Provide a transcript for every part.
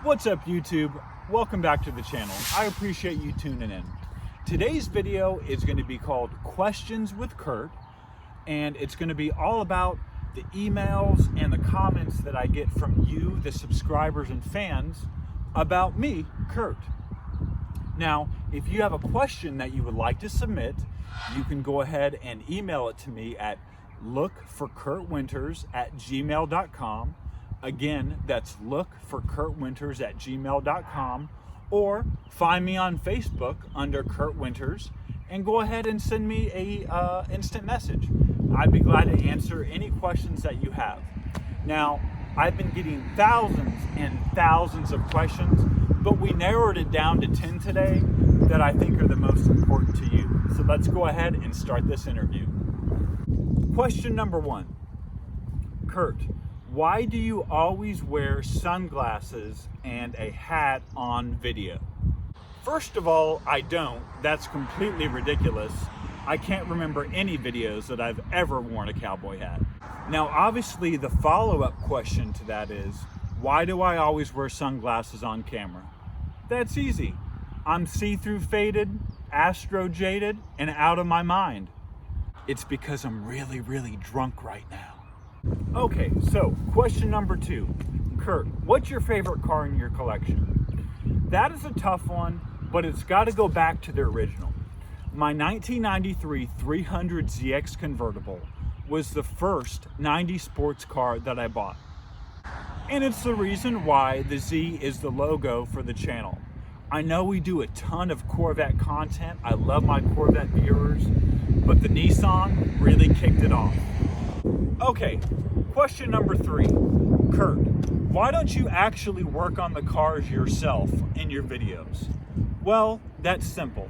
What's up, YouTube? Welcome back to the channel. I appreciate you tuning in. Today's video is going to be called Questions with Kurt, and it's going to be all about the emails and the comments that I get from you, the subscribers and fans, about me, Kurt. Now, if you have a question that you would like to submit, you can go ahead and email it to me at lookforkurtwinters@gmail.com. Again, that's lookforkurtwinters@gmail.com, or find me on Facebook under Kurt Winters and go ahead and send me a instant message. I'd be glad to answer any questions that you have. Now, I've been getting thousands and thousands of questions, but we narrowed it down to 10 today that I think are the most important to you. So let's go ahead and start this interview. Question number 1. Kurt, why do you always wear sunglasses and a hat on video? First of all, I don't. That's completely ridiculous. I can't remember any videos that I've ever worn a cowboy hat. Now, obviously, the follow-up question to that is, why do I always wear sunglasses on camera? That's easy. I'm see-through faded, astro jaded, and out of my mind. It's because I'm really, really drunk right now. Okay, so question number 2. Kurt, what's your favorite car in your collection? That is a tough one, but it's got to go back to the original. My 1993 300ZX convertible was the first 90s sports car that I bought. And it's the reason why the Z is the logo for the channel. I know we do a ton of Corvette content. I love my Corvette viewers, but the Nissan really kicked it off. Okay, question number 3. Kurt, why don't you actually work on the cars yourself in your videos? Well, that's simple.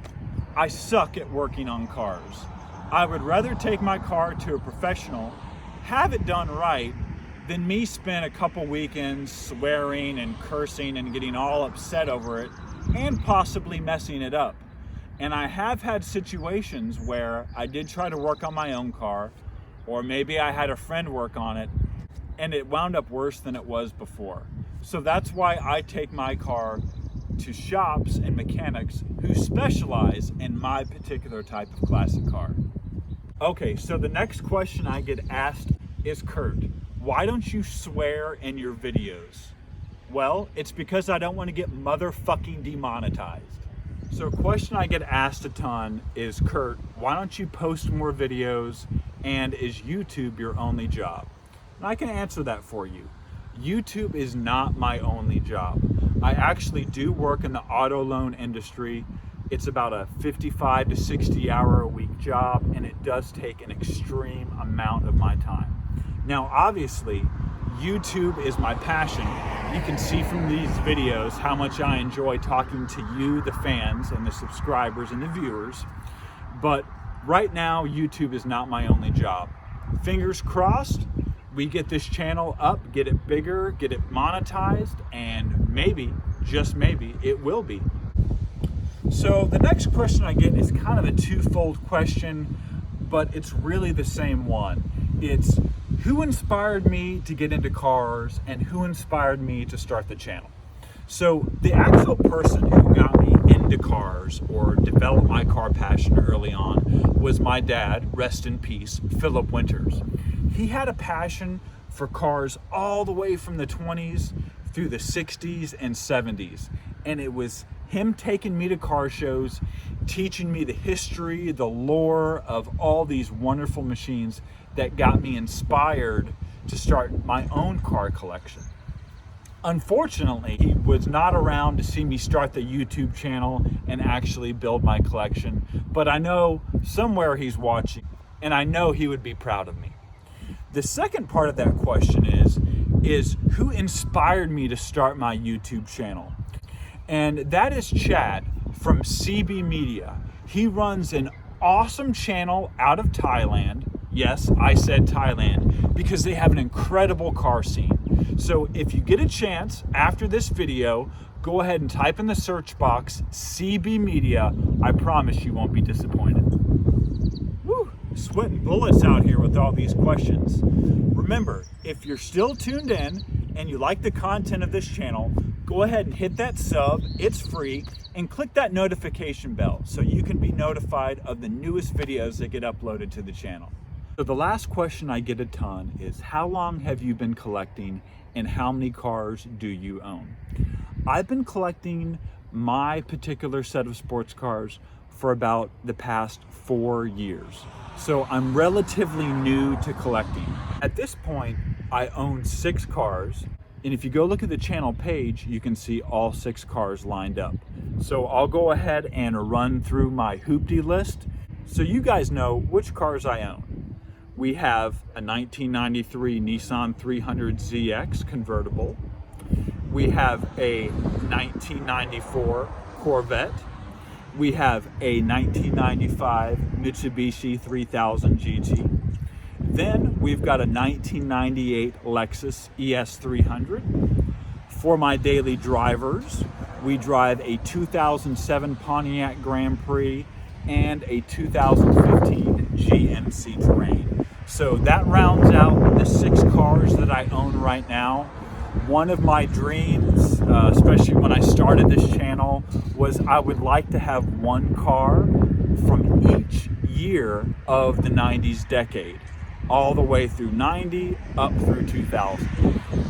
I suck at working on cars. I would rather take my car to a professional, have it done right, than me spend a couple weekends swearing and cursing and getting all upset over it and possibly messing it up. And I have had situations where I did try to work on my own car, or maybe I had a friend work on it, and it wound up worse than it was before. So that's why I take my car to shops and mechanics who specialize in my particular type of classic car. Okay, so the next question I get asked is, Kurt, why don't you swear in your videos? Well, it's because I don't want to get motherfucking demonetized. So a question I get asked a ton is, Kurt, why don't you post more videos, and is YouTube your only job? And I can answer that for you. YouTube is not my only job. I actually do work in the auto loan industry. It's about a 55 to 60 hour a week job, and it does take an extreme amount of my time. Now, obviously, YouTube is my passion. You can see from these videos how much I enjoy talking to you, the fans, and the subscribers and the viewers. But right now, YouTube is not my only job. Fingers crossed, we get this channel up, get it bigger, get it monetized, and maybe, just maybe, it will be. So the next question I get is kind of a twofold question, but it's really the same one. It's, who inspired me to get into cars and who inspired me to start the channel? So the actual person who got me into cars or developed my car passion early on was my dad, rest in peace, Philip Winters. He had a passion for cars all the way from the 20s through the 60s and 70s. And it was him taking me to car shows, teaching me the history, the lore of all these wonderful machines that got me inspired to start my own car collection. Unfortunately, he was not around to see me start the YouTube channel and actually build my collection, but I know somewhere he's watching, and I know he would be proud of me. The second part of that question is who inspired me to start my YouTube channel? And that is Chad from CB Media. He runs an awesome channel out of Thailand. Yes, I said Thailand, because they have an incredible car scene. So if you get a chance after this video, go ahead and type in the search box CB Media. I promise you won't be disappointed. Woo, sweating bullets out here with all these questions. Remember, if you're still tuned in and you like the content of this channel, go ahead and hit that sub. It's free. And click that notification bell so you can be notified of the newest videos that get uploaded to the channel. So the last question I get a ton is, how long have you been collecting and how many cars do you own? I've been collecting my particular set of sports cars for about the past 4 years. So I'm relatively new to collecting. At this point, I own 6 cars. And if you go look at the channel page, you can see all 6 cars lined up. So I'll go ahead and run through my hoopty list so you guys know which cars I own. We have a 1993 Nissan 300ZX convertible. We have a 1994 Corvette. We have a 1995 Mitsubishi 3000 GT. Then we've got a 1998 Lexus ES300. For my daily drivers, we drive a 2007 Pontiac Grand Prix and a 2015 GMC Terrain. So that rounds out the 6 cars that I own right now. One of my dreams, especially when I started this channel, was I would like to have one car from each year of the 90s decade, all the way through 90 up through 2000.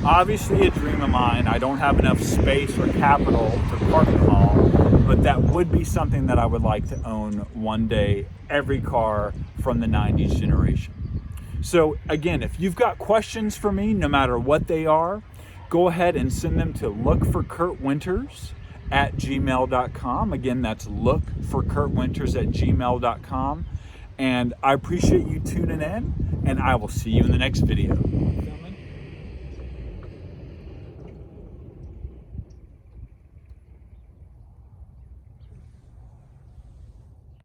Obviously a dream of mine. I don't have enough space or capital to park them all, but that would be something that I would like to own one day, every car from the 90s generation. So again, if you've got questions for me, no matter what they are, go ahead and send them to lookforkurtwinters@gmail.com. Again, that's lookforkurtwinters@gmail.com. And I appreciate you tuning in, and I will see you in the next video.